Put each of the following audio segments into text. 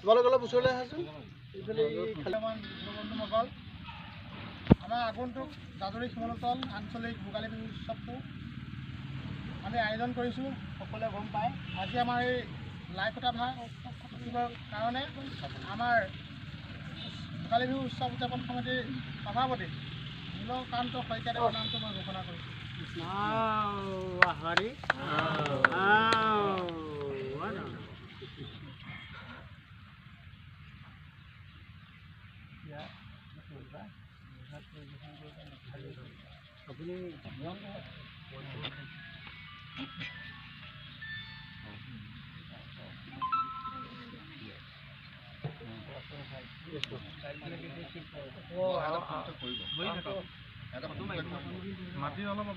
তোমালোক অলপ ওচৰলৈ আহাচোন। এইফালে আমাৰ আগন্তুক জাজৰি শিমলুতল আঞ্চলিক ভোগালী বিহু উৎসৱটো আমি আয়োজন কৰিছোঁ, সকলোৱে গম পায়। আজি আমাৰ এই লাই কটা ভাগৰ কাৰণে আমাৰ ভোগালী বিহু উৎসৱ উদযাপন সমিতিৰ সভাপতি নীলকান্ত শইকীয়াদেৱৰ নামটো মই ঘোষণা কৰিছোঁ। মাটি অলপ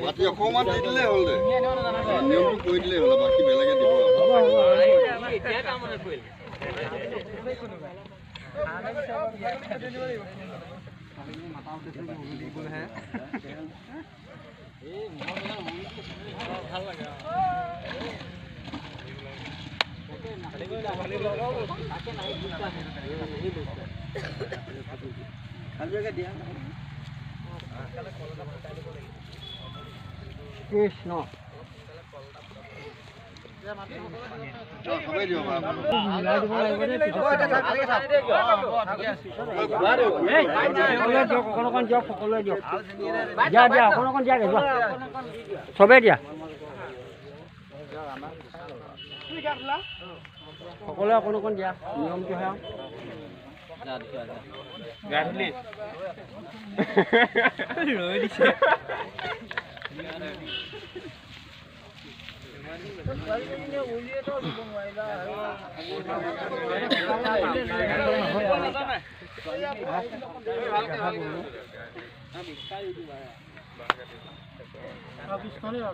মাটি অকণমান দি দিলেই হ'ল দে, নিয়মটো কৰি দিলেই হ'ল, বাকী বেলেগে দিব। কৃষ্ণ চবেই দিয়া সকলোৱে অকণ অকণ দিয়া নিয়মটোহে ৰৈ দিছে Habis kali ya,